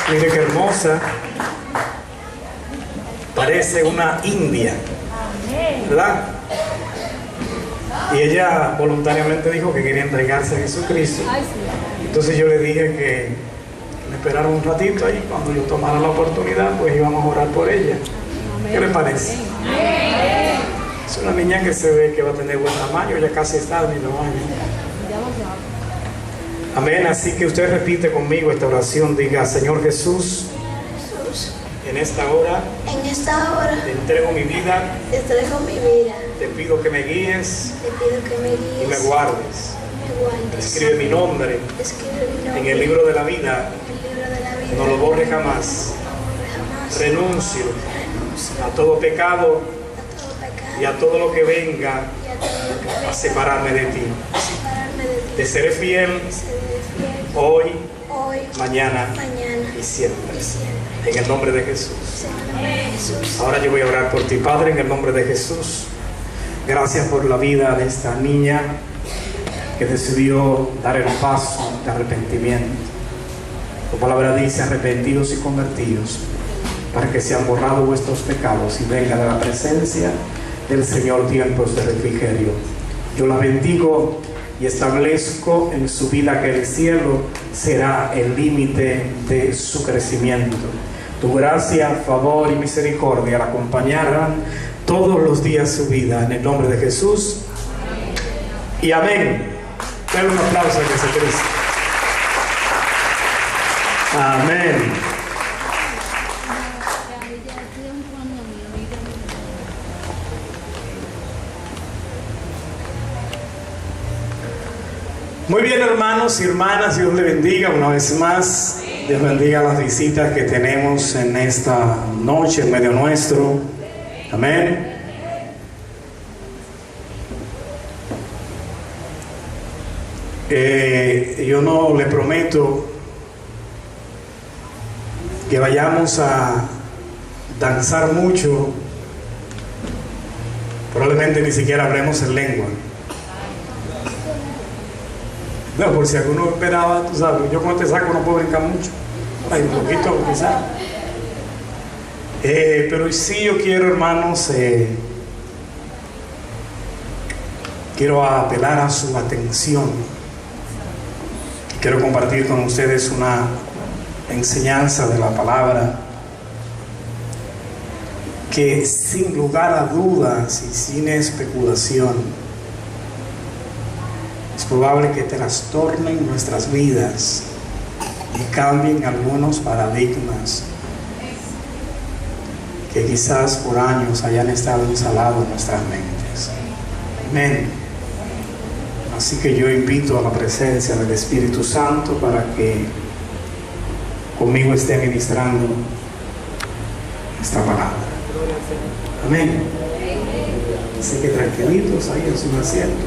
Mire qué hermosa, parece una india, ¿verdad? Y ella voluntariamente dijo que quería entregarse a Jesucristo. Entonces yo le dije que me esperara un ratito ahí, cuando yo tomara la oportunidad, pues íbamos a orar por ella. ¿Qué le parece? Es una niña que se ve que va a tener buen tamaño, ya casi está de mi tamaño. Amén, así que usted repite conmigo esta oración, diga: Señor Jesús, en esta hora te entrego mi vida, te pido que me guíes y me guardes. Escribe mi nombre en el libro de la vida, no lo borre jamás. Renuncio a todo pecado y a todo lo que venga a separarme de ti. Te seré fiel hoy, mañana y siempre. En el nombre de Jesús. Ahora yo voy a orar por ti, Padre, en el nombre de Jesús. Gracias por la vida de esta niña que decidió dar el paso de arrepentimiento. Tu palabra dice: arrepentidos y convertidos, para que sean borrados vuestros pecados y venga de la presencia del Señor tiempos de refrigerio. Yo la bendigo y establezco en su vida que el cielo será el límite de su crecimiento. Tu gracia, favor y misericordia la acompañarán todos los días de su vida, en el nombre de Jesús. Y amén. Dale un aplauso a Jesucristo. Amén. Muy bien, hermanos y hermanas, Dios le bendiga una vez más. Dios bendiga las visitas que tenemos en esta noche en medio nuestro. Amén. Yo no le prometo que vayamos a danzar mucho. Probablemente ni siquiera hablemos en lengua. No, por si alguno esperaba, tú sabes, yo con este saco no puedo brincar mucho. Hay un poquito, quizás. Pero sí yo quiero, hermanos, quiero apelar a su atención. Quiero compartir con ustedes una enseñanza de la palabra que, sin lugar a dudas y sin especulación, es probable que trastornen nuestras vidas y cambien algunos paradigmas que quizás por años hayan estado instalados en nuestras mentes. Amén. Así que yo invito a la presencia del Espíritu Santo para que conmigo esté ministrando esta palabra. Amén. Así que tranquilitos ahí en su asiento.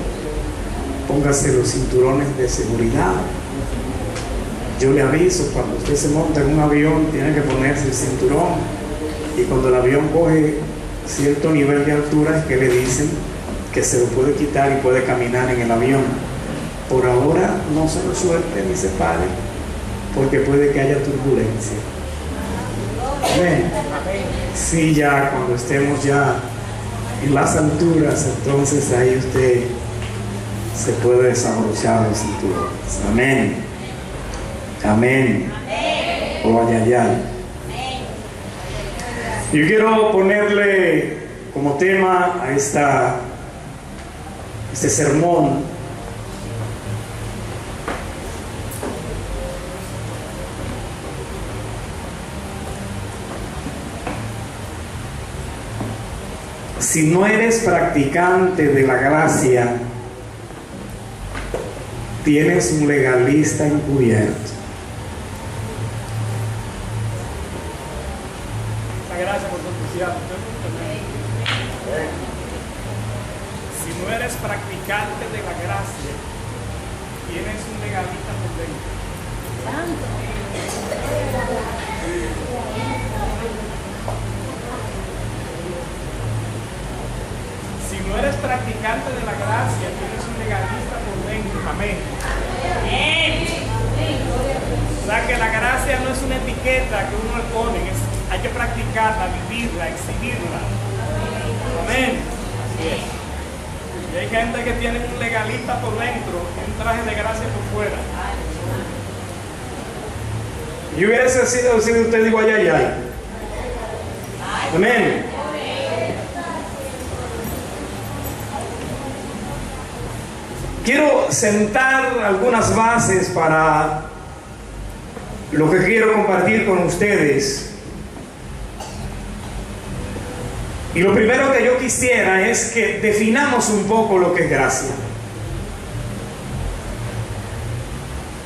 Póngase los cinturones de seguridad. Yo le aviso, cuando usted se monta en un avión, tiene que ponerse el cinturón. Y cuando el avión coge cierto nivel de altura, es que le dicen que se lo puede quitar y puede caminar en el avión. Por ahora no se lo suelte ni se pare, porque puede que haya turbulencia. Amén. Sí, ya cuando estemos ya en las alturas, entonces ahí usted se puede desabrochar los cinturones. Amén. Amén. Oh, ay, ay, ay. Yo quiero ponerle como tema a este sermón si no eres practicante de la gracia, tienes un legalista encubierto. Gracias por tu entusiasmo. Si no eres practicante de la gracia, tienes un legalista por dentro. Si no eres practicante de la gracia, tienes un legalista por dentro. etiqueta que uno le pone, hay que practicarla, vivirla, exhibirla. Amén. Así es. Y hay gente que tiene un legalista por dentro y un traje de gracia por fuera. Y hubiese sido si usted digo ay, ay, ay. Amén. Quiero sentar algunas bases para lo que quiero compartir con ustedes. Y lo primero que yo quisiera es que definamos un poco lo que es gracia.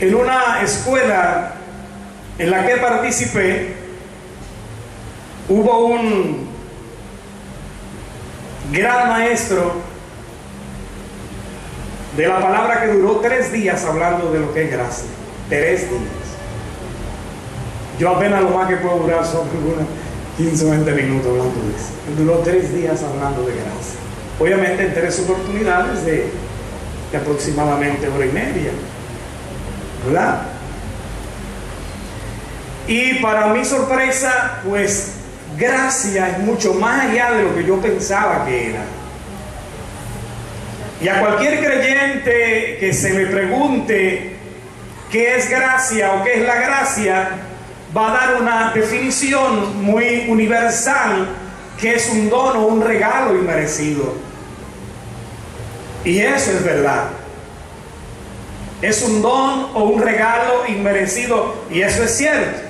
En una escuela en la que participé, hubo un gran maestro de la palabra que duró 3 días hablando de lo que es gracia. 3 días. Yo apenas lo más que puedo durar son unos 15 o 20 minutos hablando de eso. Él duró 3 días hablando de gracia. Obviamente en 3 oportunidades de aproximadamente 1 hora y media. ¿Verdad? Y para mi sorpresa, pues gracia es mucho más allá de lo que yo pensaba que era. Y a cualquier creyente que se le pregunte qué es gracia o qué es la gracia, va a dar una definición muy universal, que es un don o un regalo inmerecido. Y eso es verdad. Es un don o un regalo inmerecido, y eso es cierto.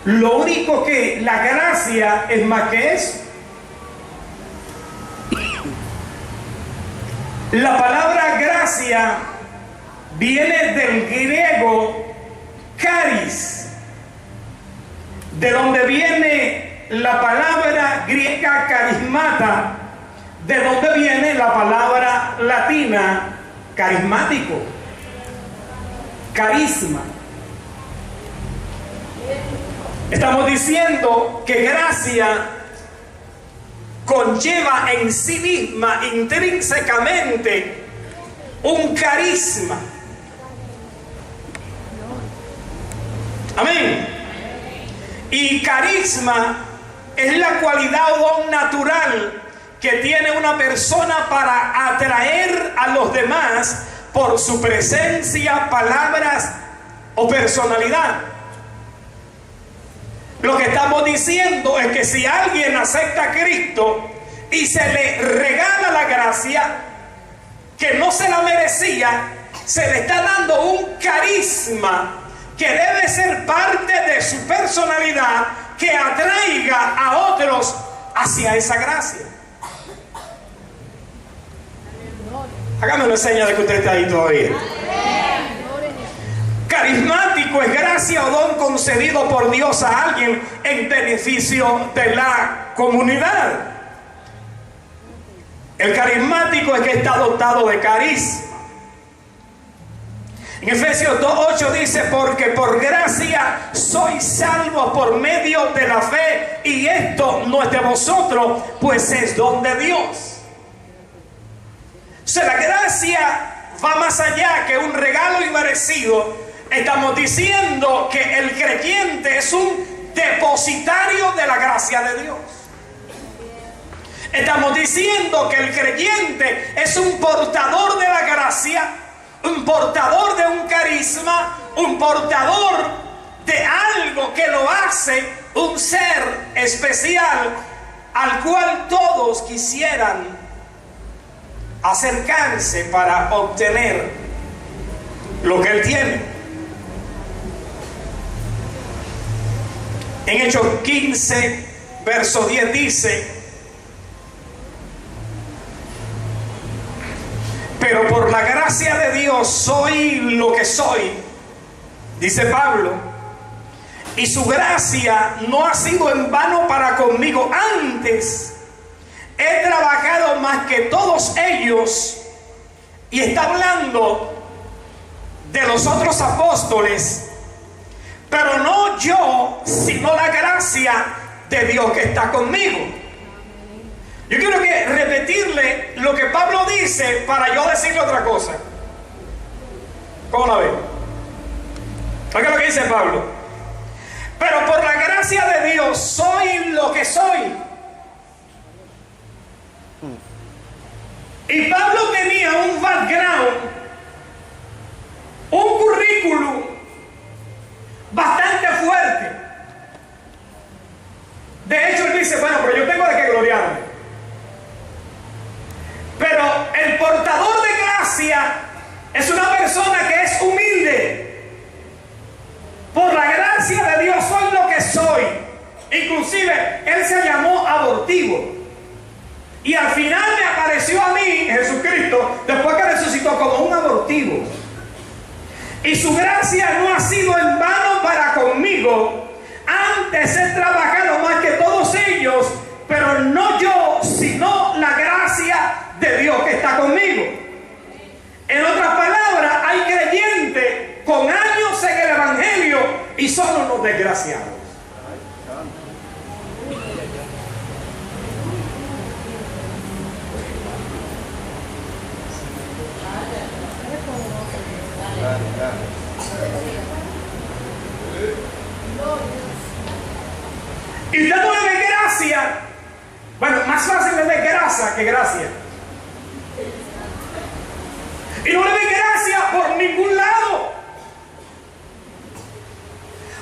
Lo único que la gracia es más que eso. La palabra gracia viene del griego charis, de donde viene la palabra griega carismata, de donde viene la palabra latina carismático, carisma. Estamos diciendo que gracia conlleva en sí misma intrínsecamente un carisma. Amén. Y carisma es la cualidad o don natural que tiene una persona para atraer a los demás por su presencia, palabras o personalidad. Lo que estamos diciendo es que si alguien acepta a Cristo y se le regala la gracia que no se la merecía, se le está dando un carisma que debe ser parte de su personalidad, que atraiga a otros hacia esa gracia. Hágame una señal de que usted está ahí todavía. Carismático es gracia o don concedido por Dios a alguien en beneficio de la comunidad. El carismático es que está dotado de carisma. En Efesios 2:8 dice: porque por gracia sois salvos por medio de la fe, y esto no es de vosotros, pues es don de Dios. O sea, la gracia va más allá que un regalo inmerecido. Estamos diciendo que el creyente es un depositario de la gracia de Dios. Estamos diciendo que el creyente es un portador de la gracia, un portador de un carisma, un portador de algo que lo hace un ser especial al cual todos quisieran acercarse para obtener lo que él tiene. En Hechos 15, verso 10 dice: pero por la gracia de Dios soy lo que soy, dice Pablo, y su gracia no ha sido en vano para conmigo. Antes he trabajado más que todos ellos. Y está hablando de los otros apóstoles, pero no yo, sino la gracia de Dios que está conmigo. Yo quiero repetirle lo que Pablo dice para yo decirle otra cosa. ¿Cómo la ve? Oiga lo que dice Pablo: gracia de Dios soy lo que soy. Y Pablo tenía un background, un currículum bastante fuerte. De hecho, él dice, bueno, pero yo tengo de qué gloriarme. Pero el portador de gracia es una persona que es humilde. Por la gracia de Dios soy lo que soy. Inclusive, él se llamó abortivo. Y al final me apareció a mí, Jesucristo, después que resucitó, como un abortivo. Y su gracia no ha sido en vano para conmigo. Antes he trabajado más que todos ellos, pero no yo, sino la gracia de Dios que está conmigo. En otras palabras, hay creyentes con años en el Evangelio y son unos desgraciados. Y usted no le ve gracia. Bueno, más fácil le ve grasa que gracia. Y no le ve gracia por ningún lado.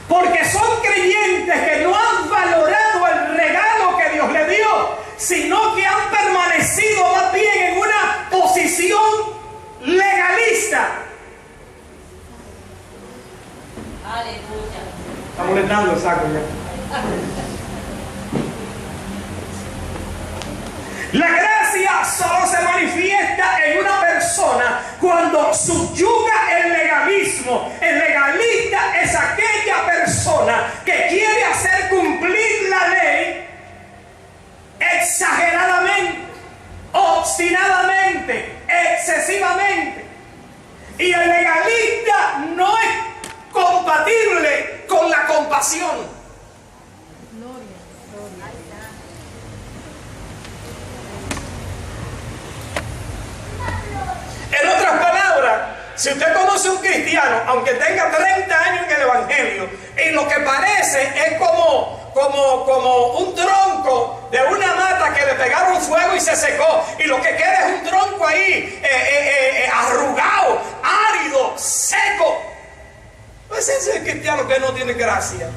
Porque son creyentes que no han valorado el regalo que Dios le dio, sino que han permanecido más bien en una posición legalista. Está molestando el saco ya. La gracia solo se manifiesta en una persona cuando subyuga el legalismo. El legalista es aquella persona que quiere hacer cumplir la ley exageradamente, obstinadamente, excesivamente. Y el legalista no es compatible con la compasión. En otras palabras, si usted conoce a un cristiano, aunque tenga 30 años en el Evangelio, y lo que parece es como un tronco de una mata que le pegaron fuego y se secó, y lo que queda es un tronco ahí arrugado, árido, seco, pues ese es el cristiano que no tiene gracia.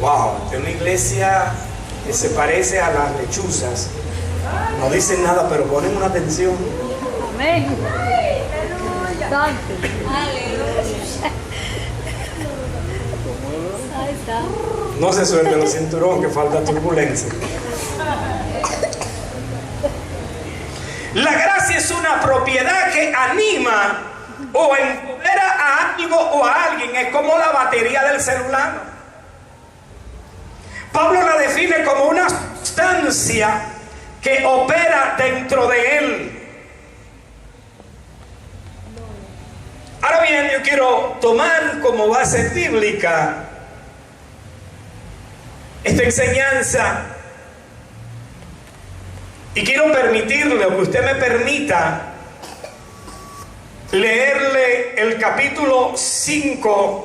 Wow, de una iglesia que se parece a las lechuzas. No dicen nada, pero ponen una atención. Amén. No se suelten el cinturón, que falta turbulencia. La gracia es una propiedad que anima o empodera a algo o a alguien. Es como la batería del celular. Pablo la define como una sustancia que opera dentro de él. Ahora bien, yo quiero tomar como base bíblica esta enseñanza y quiero permitirle, o que usted me permita, leerle el capítulo 5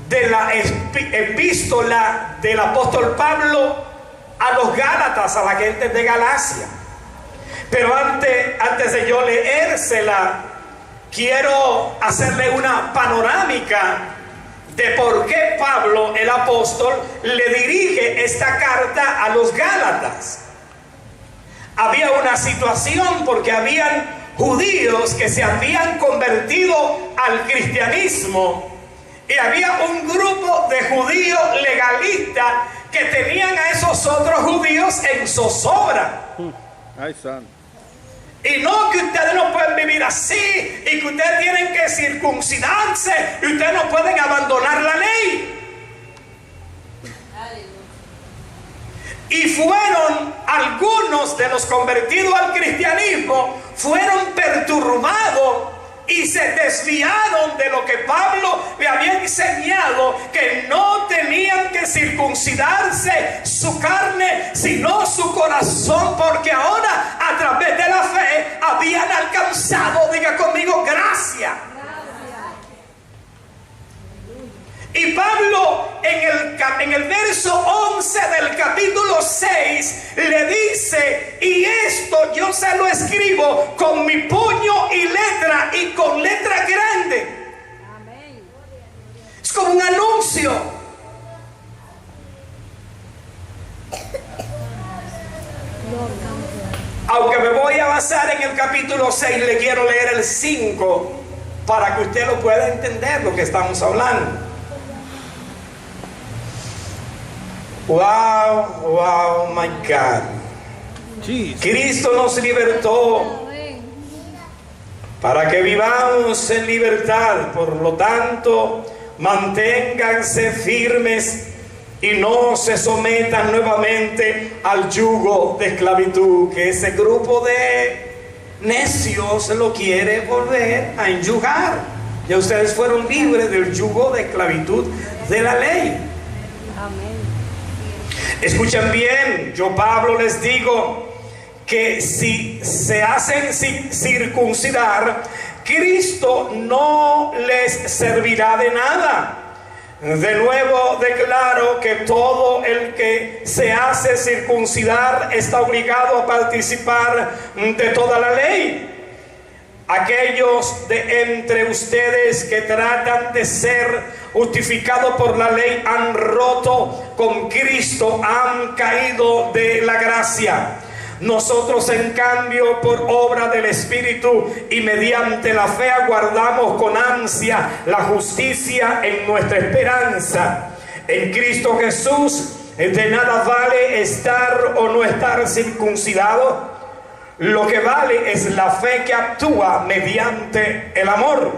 de la epístola del apóstol Pablo a los Gálatas, a la gente de Galacia. Pero antes de yo leérsela, quiero hacerle una panorámica de por qué Pablo, el apóstol, le dirige esta carta a los Gálatas. Había una situación porque habían judíos que se habían convertido al cristianismo. Y había un grupo de judíos legalistas que tenían a esos otros judíos en zozobra. Ay, santo. Y no que ustedes no pueden vivir así, y que ustedes tienen que circuncidarse, y ustedes no pueden abandonar la ley. Y fueron algunos de los convertidos al cristianismo, fueron perturbados y se desviaron de lo que Pablo le había enseñado, que no tenían que circuncidarse su carne, sino su corazón, porque ahora a través de la fe habían alcanzado, diga conmigo, gracia. Y Pablo en el verso 11 del capítulo 6 le dice: y esto yo se lo escribo con mi puño y letra, y con letra grande. Amén. Es como un anuncio. Aunque me voy a basar en el capítulo 6, le quiero leer el 5 para que usted lo pueda entender lo que estamos hablando. Wow, my God. Jesus. Cristo nos libertó para que vivamos en libertad. Por lo tanto, manténganse firmes y no se sometan nuevamente al yugo de esclavitud, que ese grupo de necios lo quiere volver a enyugar. Ya ustedes fueron libres del yugo de esclavitud de la ley. Amén. Escuchen bien, yo Pablo les digo que si se hacen circuncidar, Cristo no les servirá de nada. De nuevo declaro que todo el que se hace circuncidar está obligado a participar de toda la ley. Aquellos de entre ustedes que tratan de ser justificados por la ley han roto con Cristo, han caído de la gracia. Nosotros, en cambio, por obra del Espíritu y mediante la fe, aguardamos con ansia la justicia en nuestra esperanza. En Cristo Jesús, de nada vale estar o no estar circuncidado. Lo que vale es la fe que actúa mediante el amor.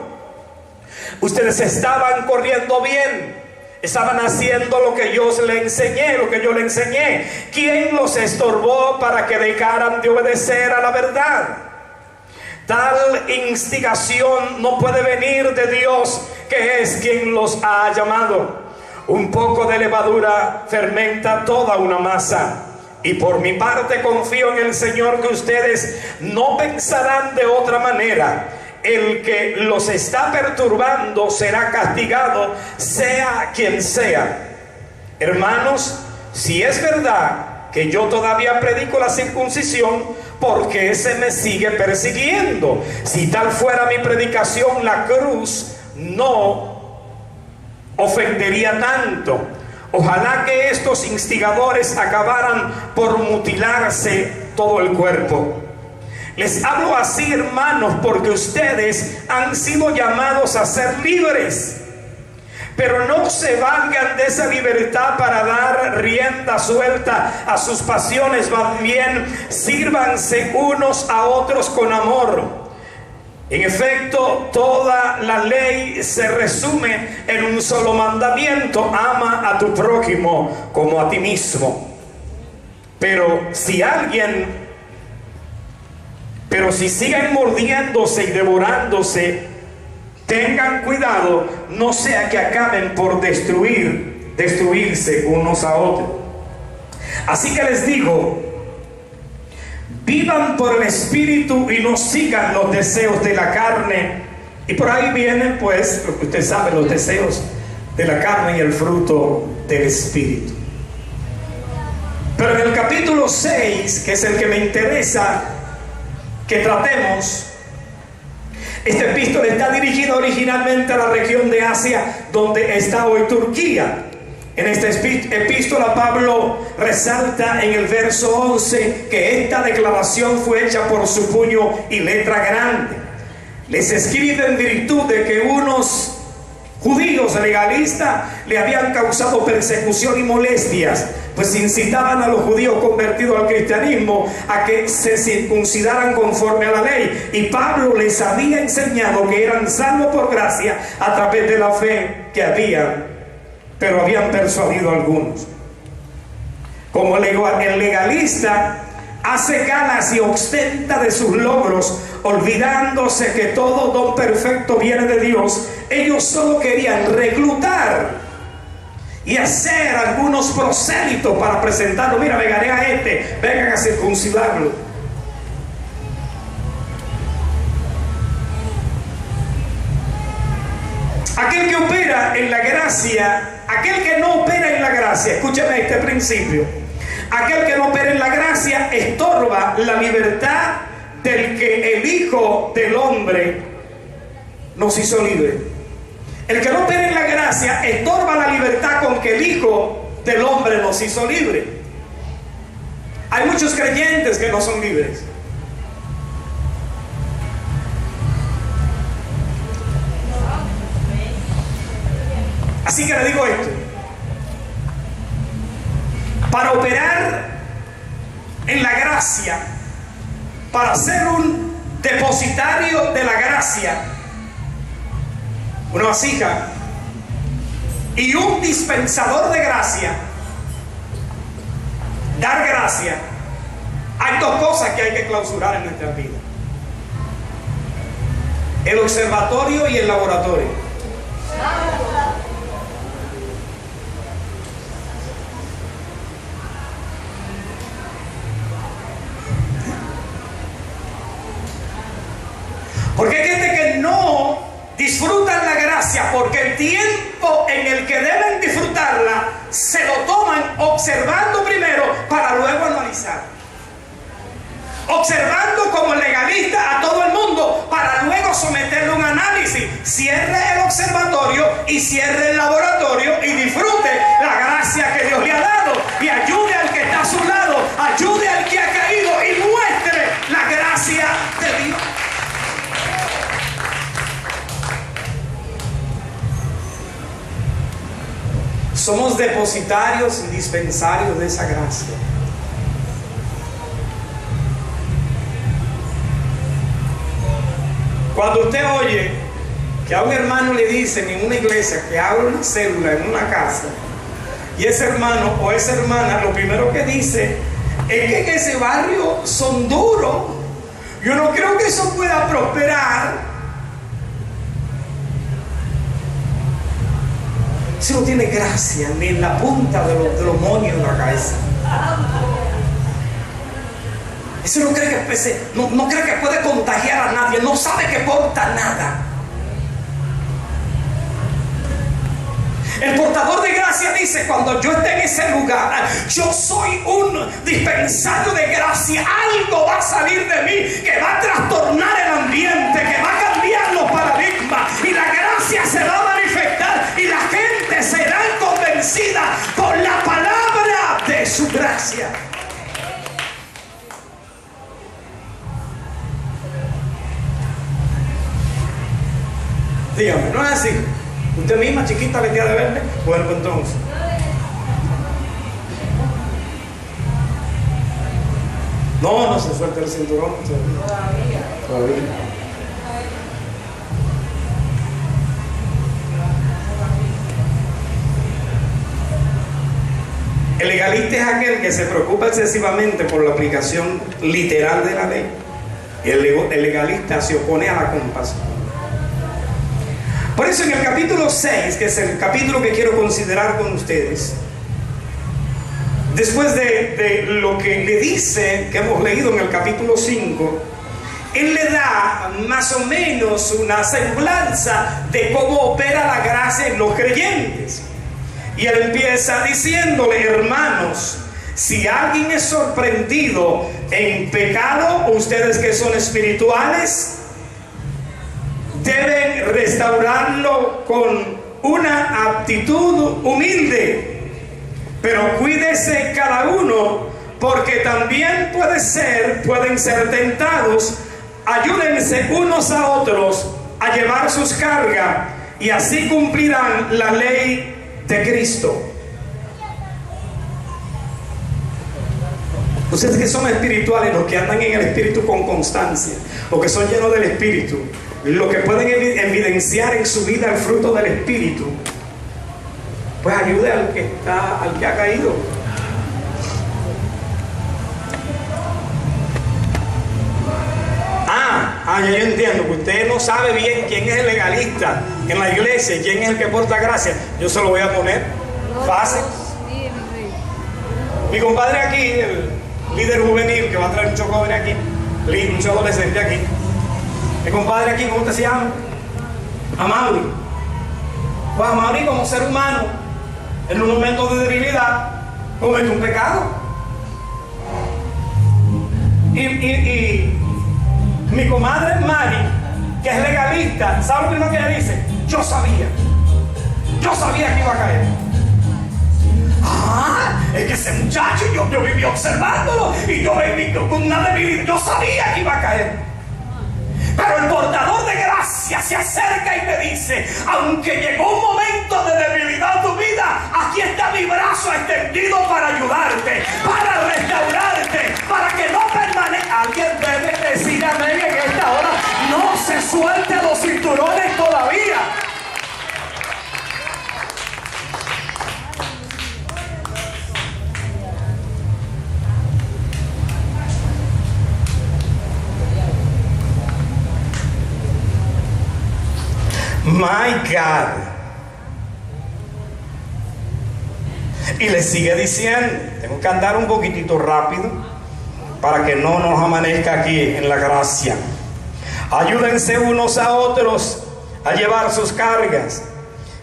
Ustedes estaban corriendo bien, estaban haciendo lo que yo le enseñé. ¿Quién los estorbó para que dejaran de obedecer a la verdad? Tal instigación no puede venir de Dios, que es quien los ha llamado. Un poco de levadura fermenta toda una masa. Y por mi parte confío en el Señor que ustedes no pensarán de otra manera. El que los está perturbando será castigado, sea quien sea. Hermanos, si es verdad que yo todavía predico la circuncisión, ¿por qué se me sigue persiguiendo? Si tal fuera mi predicación, la cruz no ofendería tanto. Ojalá que estos instigadores acabaran por mutilarse todo el cuerpo. Les hablo así, hermanos, porque ustedes han sido llamados a ser libres. Pero no se valgan de esa libertad para dar rienda suelta a sus pasiones. Más bien, sírvanse unos a otros con amor. En efecto, toda la ley se resume en un solo mandamiento: ama a tu prójimo como a ti mismo. Pero si siguen mordiéndose y devorándose, tengan cuidado, no sea que acaben por destruirse unos a otros. Así que les digo, vivan por el Espíritu y no sigan los deseos de la carne. Y por ahí vienen, pues, lo que usted sabe, los deseos de la carne y el fruto del Espíritu. Pero en el capítulo 6, que es el que me interesa que tratemos, esta epístola está dirigida originalmente a la región de Asia, donde está hoy Turquía. En esta epístola Pablo resalta en el verso 11 que esta declaración fue hecha por su puño y letra grande. Les escribe en virtud de que unos judíos legalistas le habían causado persecución y molestias, pues incitaban a los judíos convertidos al cristianismo a que se circuncidaran conforme a la ley. Y Pablo les había enseñado que eran salvos por gracia a través de la fe que pero habían persuadido a algunos. Como el legalista hace galas y ostenta de sus logros, olvidándose que todo don perfecto viene de Dios, ellos solo querían reclutar y hacer algunos prosélitos para presentarlo. Mira, vengaré a este, vengan a circuncidarlo. Aquel que opera en la gracia, aquel que no opera en la gracia, escúchame este principio, aquel que no opera en la gracia estorba la libertad del que el Hijo del Hombre nos hizo libre. El que no opera en la gracia estorba la libertad con que el Hijo del Hombre nos hizo libre. Hay muchos creyentes que no son libres. Así que le digo esto: para operar en la gracia, para ser un depositario de la gracia, una vasija y un dispensador de gracia, dar gracia, hay dos cosas que hay que clausurar en nuestra vida: el observatorio y el laboratorio. Porque hay gente que no disfrutan la gracia porque el tiempo en el que deben disfrutarla se lo toman observando primero para luego analizar. Observando como legalista a todo el mundo para luego someterlo a un análisis. Cierre el observatorio y cierre el laboratorio y disfrute la gracia que Dios le ha dado y ayude al que está a su lado, ayude al que ha caído y muestre la gracia de Dios. Somos depositarios y dispensarios de esa gracia. Cuando usted oye que a un hermano le dicen en una iglesia que abra una célula en una casa, y ese hermano o esa hermana lo primero que dice es que en ese barrio son duros, yo no creo que eso pueda prosperar. Si no tiene gracia ni en la punta de los moños de la cabeza. Ese no cree que no cree que puede contagiar a nadie, no sabe que porta nada. El portador de gracia dice: cuando yo esté en ese lugar, yo soy un dispensario de gracia. Algo va a salir de mí que va a trastornar el ambiente, que va a cambiar los paradigmas, y la gracia se va a manifestar y la gente será convencida por la palabra de su gracia. Dígame, ¿no es así? ¿Usted misma, chiquita, le queda de verme? Bueno, pues entonces. No se suelta el cinturón. Todavía. El legalista es aquel que se preocupa excesivamente por la aplicación literal de la ley. Y el legalista se opone a la compasión. Por eso en el capítulo 6, que es el capítulo que quiero considerar con ustedes, después de lo que le dice, que hemos leído en el capítulo 5, él le da más o menos una semblanza de cómo opera la gracia en los creyentes. Y él empieza diciéndole: hermanos, si alguien es sorprendido en pecado, ustedes que son espirituales, deben restaurarlo con una actitud humilde. Pero cuídese cada uno, porque también pueden ser tentados. Ayúdense unos a otros a llevar sus cargas, y así cumplirán la ley de Cristo. Ustedes que son espirituales, los que andan en el Espíritu con constancia, los que son llenos del Espíritu, los que pueden evidenciar en su vida el fruto del Espíritu, pues ayude al que ha caído. Ya yo entiendo que usted no sabe bien quién es el legalista en la iglesia y quién es el que porta gracia. Yo se lo voy a poner. Fácil. Mi compadre aquí, el líder juvenil que va a traer muchos jóvenes aquí, muchos adolescentes aquí. Mi compadre aquí, ¿cómo te se llama? Amaury. Pues Amaury, como ser humano, en un momento de debilidad, comete un pecado. Y mi comadre Mari, que es legalista, ¿sabe lo primero que ella dice? Yo sabía que iba a caer. Es que ese muchacho, yo viví observándolo y yo viví con una debilidad. Yo sabía que iba a caer. Pero el portador de gracia se acerca y me dice: aunque llegó un momento de debilidad en tu vida, aquí está mi brazo extendido para ayudarte, para restaurarte, para que no permanezca. Alguien debe decir amén en esta hora. No se suelte los cinturones todavía. My God. Y le sigue diciendo, tengo que andar un poquitito rápido para que no nos amanezca aquí en la gracia. Ayúdense unos a otros a llevar sus cargas.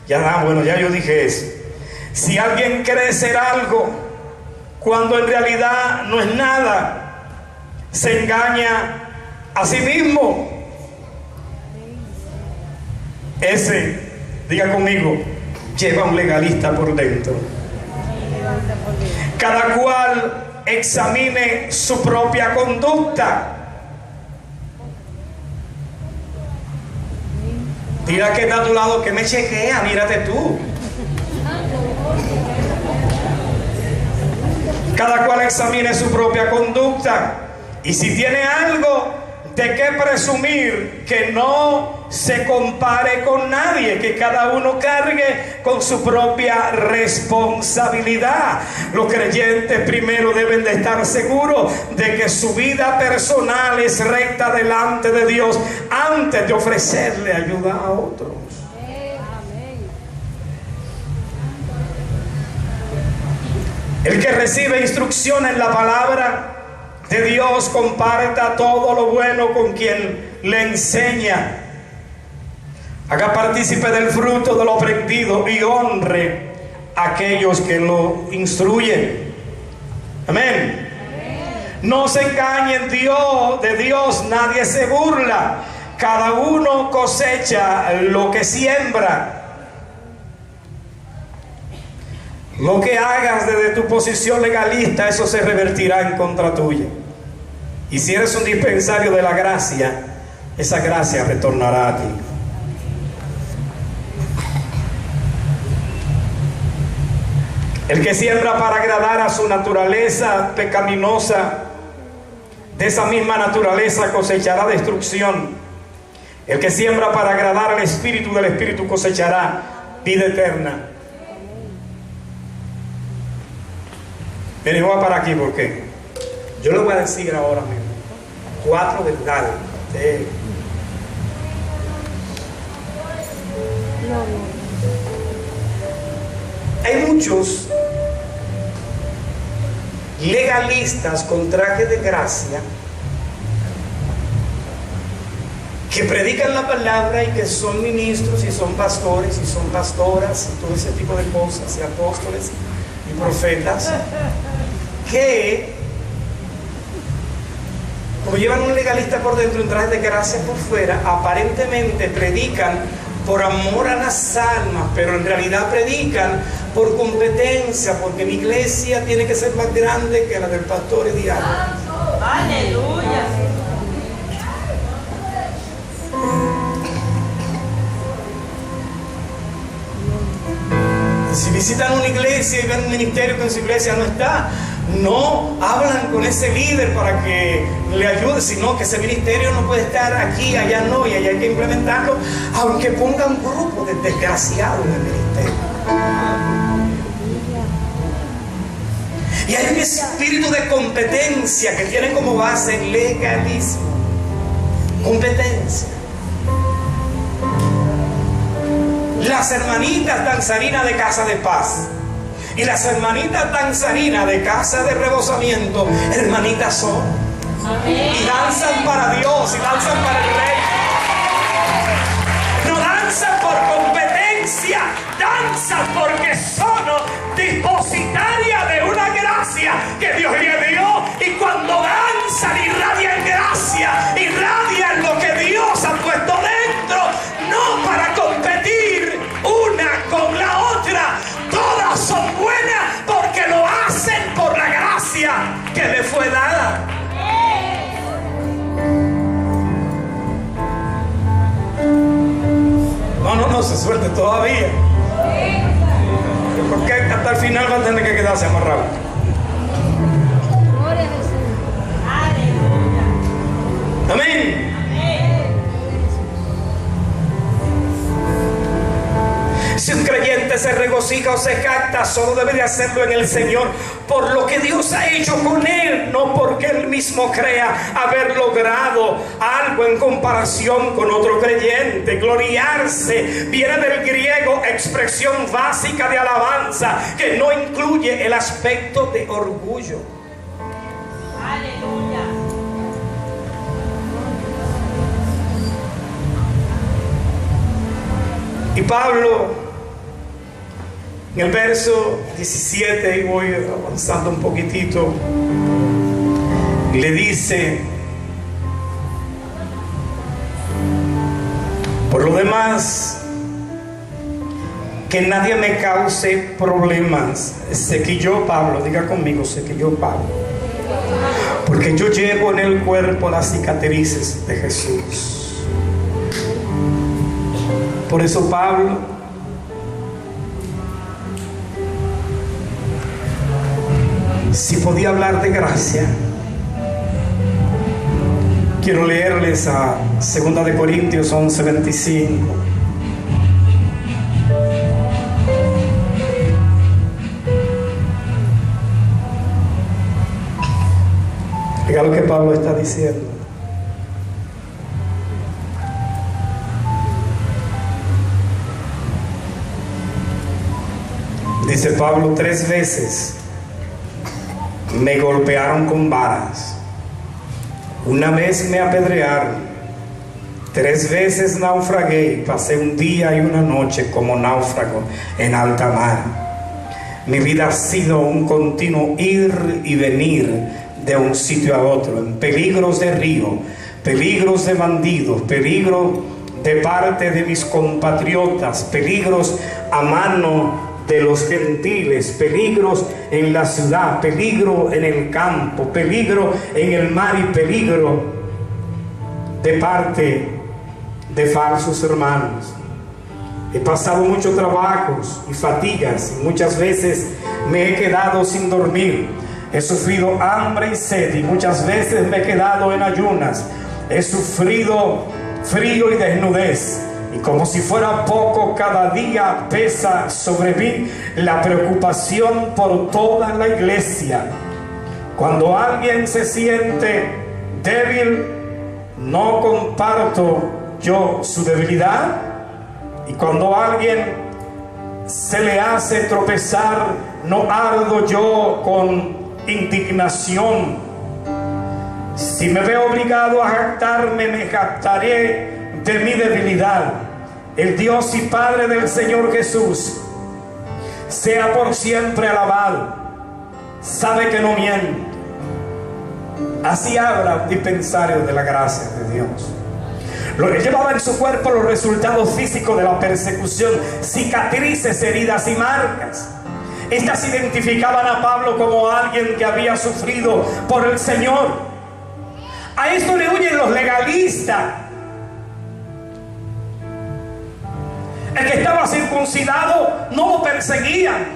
Ya yo dije eso. Si alguien cree ser algo cuando en realidad no es nada, se engaña a sí mismo. Ese, diga conmigo, lleva un legalista por dentro. Cada cual examine su propia conducta. Tira que está a tu lado, que me chequea, mírate tú. Cada cual examine su propia conducta. Y si tiene algo de qué presumir, que no se compare con nadie, que cada uno cargue con su propia responsabilidad. Los creyentes primero deben de estar seguros de que su vida personal es recta delante de Dios antes de ofrecerle ayuda a otros. El que recibe instrucción en la palabra de Dios, comparta todo lo bueno con quien le enseña. Haga partícipe del fruto de lo aprendido y honre a aquellos que lo instruyen. Amén. No se engañen, de Dios nadie se burla. Cada uno cosecha lo que siembra. Lo que hagas desde tu posición legalista, eso se revertirá en contra tuya. Y si eres un dispensario de la gracia, esa gracia retornará a ti. El que siembra para agradar a su naturaleza pecaminosa, de esa misma naturaleza cosechará destrucción. El que siembra para agradar al Espíritu, del Espíritu cosechará vida eterna. Miren, voy para aquí porque yo les voy a decir ahora mismo 4 verdades. Hay muchos legalistas con traje de gracia que predican la palabra y que son ministros y son pastores y son pastoras y todo ese tipo de cosas, y apóstoles y profetas, que como llevan un legalista por dentro y un traje de gracia por fuera, aparentemente predican por amor a las almas, pero en realidad predican por competencia, porque mi iglesia tiene que ser más grande que la del pastor y diario. Aleluya. Si visitan una iglesia y ven un ministerio que en su iglesia no está, no hablan con ese líder para que le ayude, sino que ese ministerio no puede estar aquí, allá no, y allá hay que implementarlo, aunque pongan un grupo de desgraciados en el ministerio. Y hay un espíritu de competencia que tiene como base el legalismo. Competencia. Las hermanitas danzarinas de Casa de Paz Y las hermanitas danzarinas de Casa de Rebosamiento, hermanitas son. Y danzan para Dios y danzan para el Rey. No danzan por competencia, danzan porque son depositarias de una gracia que Dios le dio. Y cuando danzan, irradian gracia, irradian lo que Dios ha puesto dentro, no para competir una con la otra. Todas son buenas porque lo hacen por la gracia que le fue dada. No se suelte todavía. Porque hasta el final va a tener que quedarse amarrado. Amén. Si un creyente se regocija o se jacta, solo debe de hacerlo en el Señor, por lo que Dios ha hecho con él, no porque él mismo crea haber logrado algo en comparación con otro creyente. Gloriarse viene del griego, expresión básica de alabanza que no incluye el aspecto de orgullo. Aleluya. Y Pablo, en el verso 17, y voy avanzando un poquitito, le dice: por lo demás, que nadie me cause problemas. Sé que yo, Pablo, diga conmigo, sé que yo, Pablo, porque yo llevo en el cuerpo las cicatrices de Jesús. Por eso Pablo si podía hablar de gracia, quiero leerles a 2 de Corintios 11:25. Oiga lo que Pablo está diciendo. Dice Pablo: 3 veces me golpearon con varas, una vez me apedrearon, 3 veces naufragué y pasé un día y una noche como náufrago en alta mar. Mi vida ha sido un continuo ir y venir de un sitio a otro, en peligros de río, peligros de bandidos, peligro de parte de mis compatriotas, peligros a mano de los gentiles, peligros en la ciudad, peligro en el campo, peligro en el mar y peligro de parte de falsos hermanos. He pasado muchos trabajos y fatigas y muchas veces me he quedado sin dormir. He sufrido hambre y sed y muchas veces me he quedado en ayunas. He sufrido frío y desnudez. Y como si fuera poco, cada día pesa sobre mí la preocupación por toda la iglesia. Cuando alguien se siente débil, no comparto yo su debilidad. Y cuando a alguien se le hace tropezar, no ardo yo con indignación. Si me veo obligado a jactarme, me jactaré de mi debilidad. El Dios y Padre del Señor Jesús sea por siempre alabado. Sabe que no miente. Así habla un dispensario de la gracia de Dios. Él llevaba en su cuerpo los resultados físicos de la persecución, cicatrices, heridas y marcas. Estas identificaban a Pablo como alguien que había sufrido por el Señor. A esto le huyen los legalistas. El que estaba circuncidado no lo perseguían,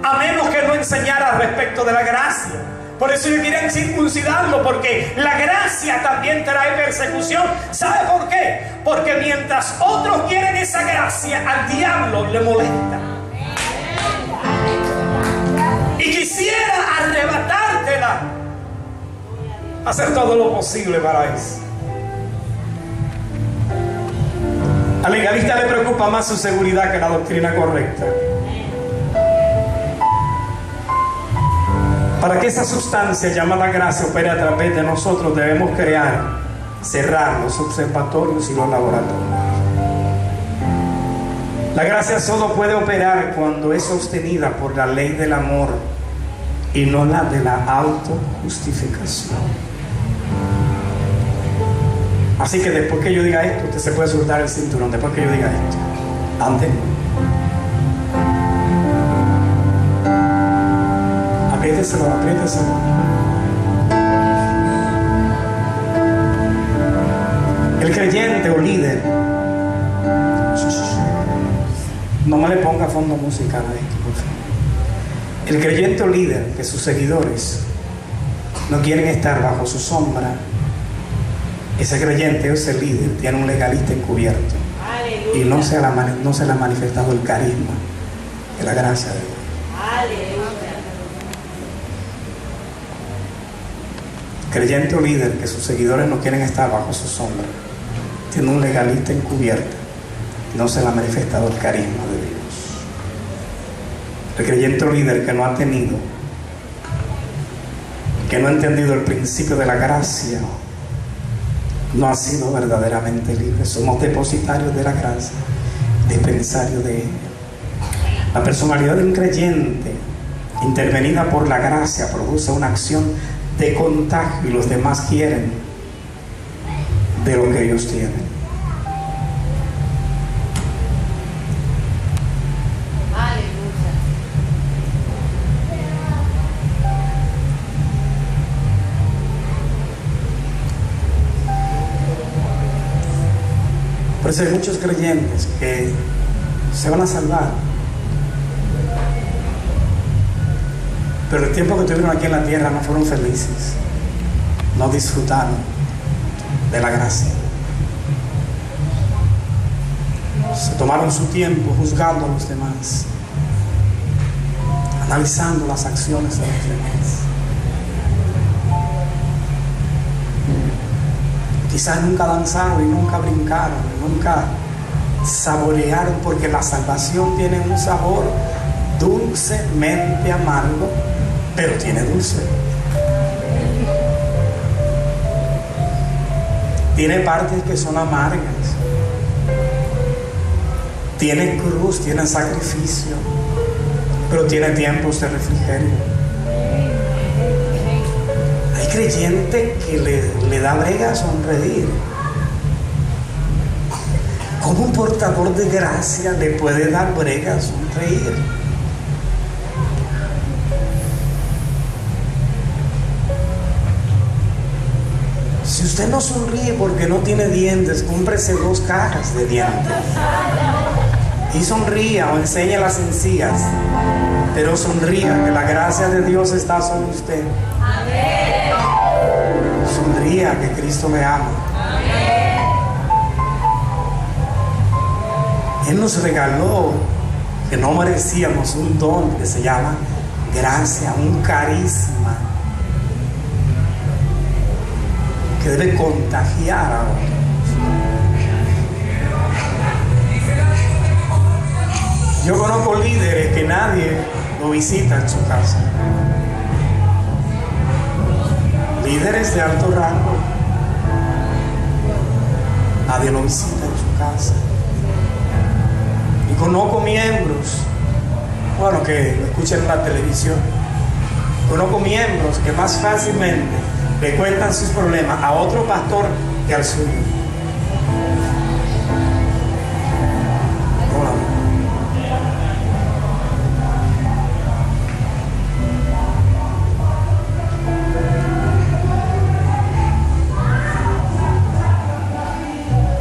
a menos que no enseñara respecto de la gracia. Por eso ellos quieren circuncidarlo, porque la gracia también trae persecución. ¿Sabe por qué? Porque mientras otros quieren esa gracia, al diablo le molesta y quisiera arrebatártela, hacer todo lo posible para eso. Al legalista le preocupa más su seguridad que la doctrina correcta. Para que esa sustancia llamada gracia opere a través de nosotros, debemos cerrar los observatorios y los laboratorios. La gracia solo puede operar cuando es sostenida por la ley del amor y no la de la autojustificación. Así que después que yo diga esto, usted se puede soltar el cinturón. Después que yo diga esto, antes apriéteselo. El creyente o líder, no me le ponga fondo musical a esto, por favor. El creyente o líder, que sus seguidores no quieren estar bajo su sombra, ese creyente o ese líder tiene un legalista encubierto. Aleluya. Y no se le ha manifestado el carisma de la gracia de Dios. Aleluya. Creyente o líder que sus seguidores no quieren estar bajo su sombra tiene un legalista encubierto y no se le ha manifestado el carisma de Dios. El creyente o líder que no ha entendido el principio de la gracia, no ha sido verdaderamente libre. Somos depositarios de la gracia, dispensarios de ella. La personalidad de un creyente intervenida por la gracia produce una acción de contagio y los demás quieren de lo que ellos tienen. Por eso hay muchos creyentes que se van a salvar, pero el tiempo que tuvieron aquí en la tierra no fueron felices, no disfrutaron de la gracia. Se tomaron su tiempo juzgando a los demás, analizando las acciones de los demás. Quizás nunca danzaron y nunca brincaron, nunca saborearon, porque la salvación tiene un sabor dulcemente amargo, pero tiene dulce. Tiene partes que son amargas, tiene cruz, tiene sacrificio, pero tiene tiempos de refrigerio. Hay creyente que le da brega a sonreír. ¿Cómo un portador de gracia le puede dar brega a sonreír? Si usted no sonríe porque no tiene dientes, cómprese 2 cajas de dientes y sonría, o enseñe las encías, pero sonría, que la gracia de Dios está sobre usted. Sonría, que Cristo le ama. Él nos regaló, que no merecíamos, un don que se llama gracia, un carisma que debe contagiar a otros. Yo conozco líderes que nadie lo visita en su casa. Líderes de alto rango, nadie lo visita en su casa. Y conozco miembros, bueno, que lo escuchan en la televisión. Conozco miembros que más fácilmente le cuentan sus problemas a otro pastor que al suyo.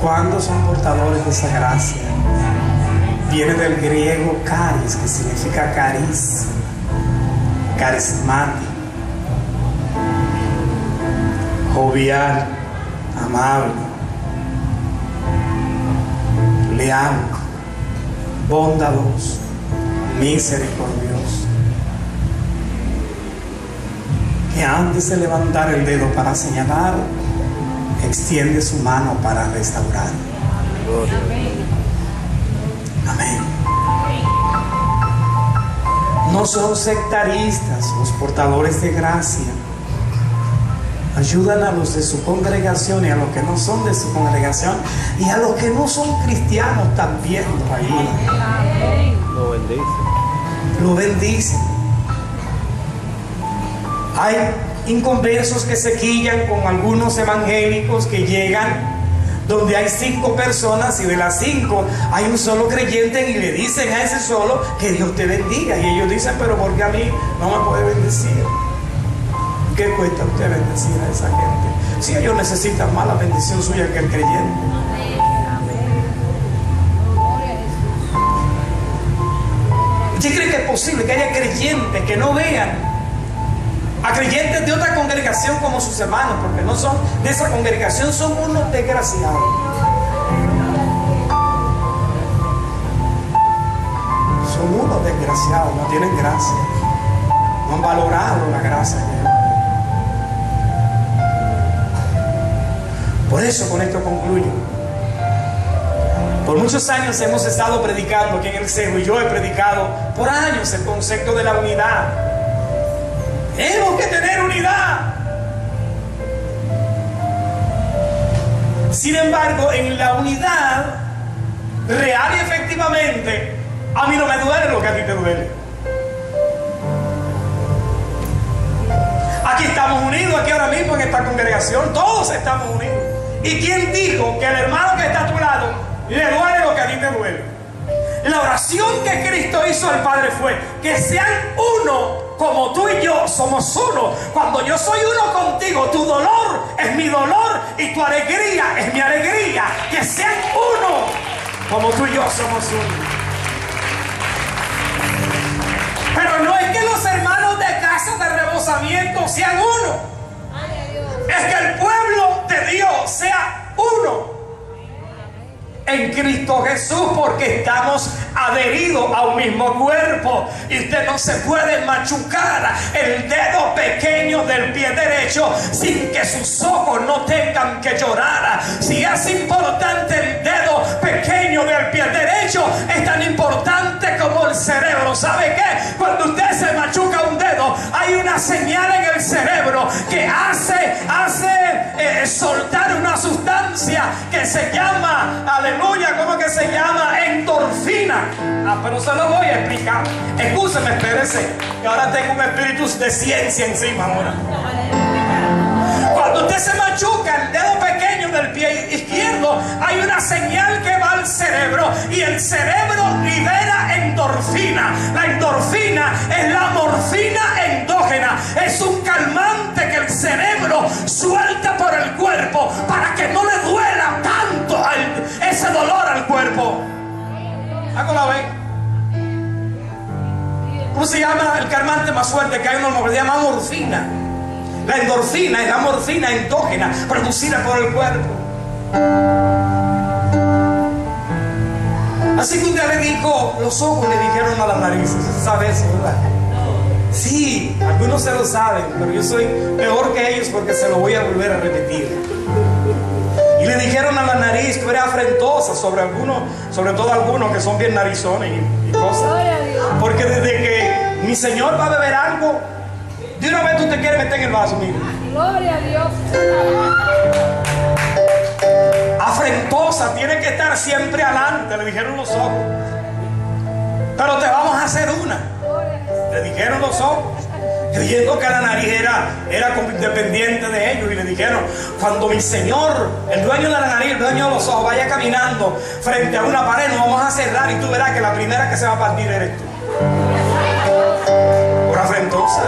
¿Cuándo son portadores de esa gracia? Viene del griego caris, que significa carisma, carismático, jovial, amable, leal, bondadoso, misericordioso, que antes de levantar el dedo para señalar, extiende su mano para restaurar. Amén. No son sectaristas, los portadores de gracia. Ayudan a los de su congregación y a los que no son de su congregación y a los que no son cristianos también lo ayudan. Lo bendice. Lo bendice. Hay inconversos que se quillan con algunos evangélicos que llegan donde hay 5 personas y de las 5 hay un solo creyente y le dicen a ese solo que Dios te bendiga, y ellos dicen, pero ¿por qué a mí no me puede bendecir? ¿Qué cuesta usted bendecir a esa gente? Si ellos necesitan más la bendición suya que el creyente. ¿Usted cree que es posible que haya creyentes que no vean a creyentes de otra congregación como sus hermanos, porque no son de esa congregación, son unos desgraciados? Son unos desgraciados, no tienen gracia, no han valorado la gracia de Dios. Por eso con esto concluyo. Por muchos años hemos estado predicando aquí en el Cerro, y yo he predicado por años el concepto de la unidad. Tenemos que tener unidad. Sin embargo, en la unidad real y efectivamente, a mí no me duele lo que a ti te duele. Aquí estamos unidos, aquí ahora mismo en esta congregación, todos estamos unidos. ¿Y quién dijo que el hermano que está a tu lado le duele lo que a ti te duele? La oración que Cristo hizo al Padre fue que sean uno como tú y yo somos uno. Cuando yo soy uno contigo, tu dolor es mi dolor y tu alegría es mi alegría. Que sean uno como tú y yo somos uno. Pero no es que los hermanos de Casa de Rebosamiento sean uno. Es que el pueblo de Dios sea uno en Cristo Jesús, porque estamos adheridos a un mismo cuerpo. Y usted no se puede machucar el dedo pequeño del pie derecho sin que sus ojos no tengan que llorar. Si es importante el dedo pequeño del pie derecho, es tan importante como el cerebro. ¿Sabe qué? Cuando usted se machuca un dedo, hay una señal en el cerebro que hace soltar una sustancia que se llama, aleluya, ¿cómo que se llama? Endorfina. Pero se lo voy a explicar. Escúcheme, espérese, que ahora tengo un espíritu de ciencia encima ahora. Cuando usted se machuca el dedo pequeño del pie izquierdo, hay una señal que va al cerebro y el cerebro libera endorfina. La endorfina es la morfina endógena. Es un calmante que el cerebro suelta por el cuerpo para que no le duela tanto ese dolor al cuerpo. ¿Cómo la ven? ¿Cómo se llama el calmante más fuerte que hay? Uno que se llama morfina. La endorfina es la morfina endógena producida por el cuerpo. Así que usted le dijo, los ojos le dijeron a las narices. ¿Usted sabe eso, verdad? Sí, algunos se lo saben, pero yo soy peor que ellos porque se lo voy a volver a repetir. Y le dijeron a la nariz, tú eres afrentosa, sobre todo algunos que son bien narizones y cosas. Porque desde que mi Señor va a beber algo, de una vez tú te quieres meter en el vaso, mira. Gloria a Dios. Afrentosa, tiene que estar siempre adelante, le dijeron los ojos. Pero te vamos a hacer una, le dijeron los ojos. Creyendo que la nariz era independiente de ellos, y le dijeron, cuando mi Señor, el dueño de la nariz, el dueño de los ojos, vaya caminando frente a una pared, nos vamos a cerrar y tú verás que la primera que se va a partir eres tú. Por afrentosa.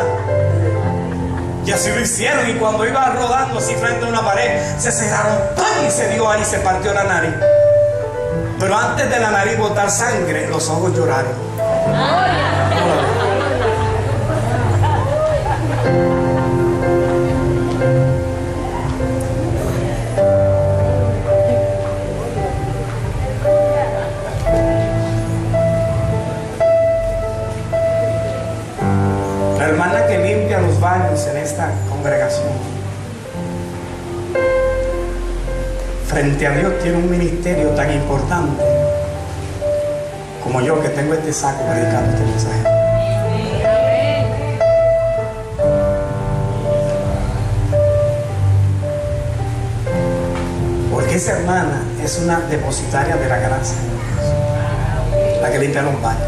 Y así lo hicieron, y cuando iba rodando así frente a una pared, se cerraron, ¡pam! Y se dio ahí y se partió la nariz. Pero antes de la nariz botar sangre, los ojos lloraron. La hermana que limpia los baños en esta congregación, frente a Dios tiene un ministerio tan importante como yo, que tengo este saco predicando este mensaje. esa hermana es una depositaria de la gracia de Dios, la que limpia los baños.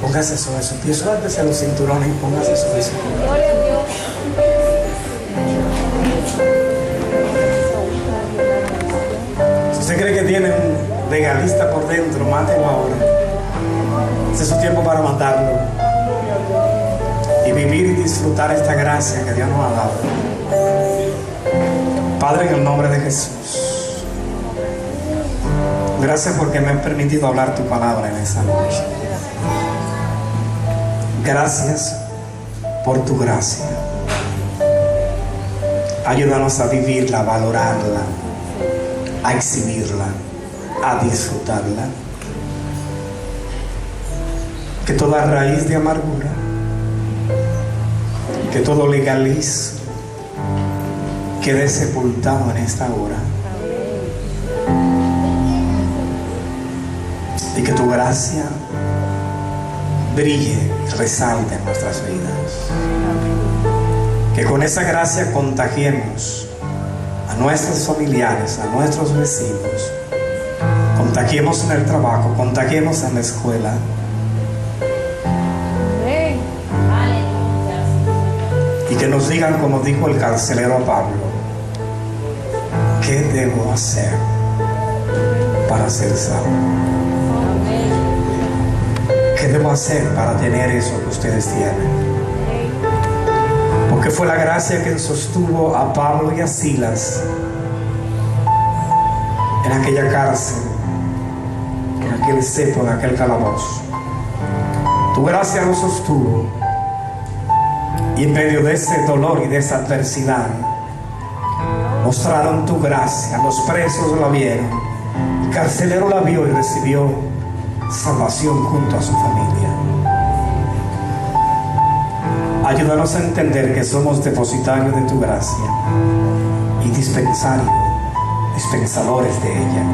Póngase sobre su pie, suéltese los cinturones y póngase sobre su pie. Si usted cree que tiene un legalista por dentro, mátelo ahora. Este es su tiempo para matarlo y vivir y disfrutar esta gracia que Dios nos ha dado. Padre, en el nombre de Jesús, gracias porque me han permitido hablar tu palabra en esta noche. Gracias por tu gracia. Ayúdanos a vivirla, a valorarla, a exhibirla, a disfrutarla. Que toda raíz de amargura, que todo legalismo quede sepultado en esta hora. Y que tu gracia brille y resalte en nuestras vidas. Que con esa gracia contagiemos a nuestros familiares, a nuestros vecinos, contagiemos en el trabajo, contagiemos en la escuela. Y que nos digan, como dijo el carcelero Pablo, ¿qué debo hacer para ser salvo? ¿Qué debo hacer para tener eso que ustedes tienen? Porque fue la gracia que sostuvo a Pablo y a Silas en aquella cárcel, en aquel cepo, en aquel calabozo. Tu gracia los sostuvo, y en medio de ese dolor y de esa adversidad mostraron tu gracia. Los presos la vieron, el carcelero la vio y recibió salvación junto a su familia. Ayúdanos a entender que somos depositarios de tu gracia y dispensadores de ella.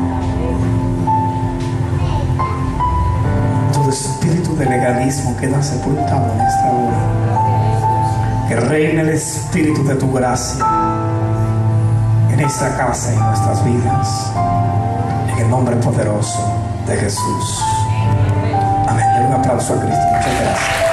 Todo espíritu de legalismo queda sepultado en esta hora. Que reine el espíritu de tu gracia en esta casa y en nuestras vidas, en el nombre poderoso de Jesús. Amén. Den un aplauso a Cristo. Muchas gracias.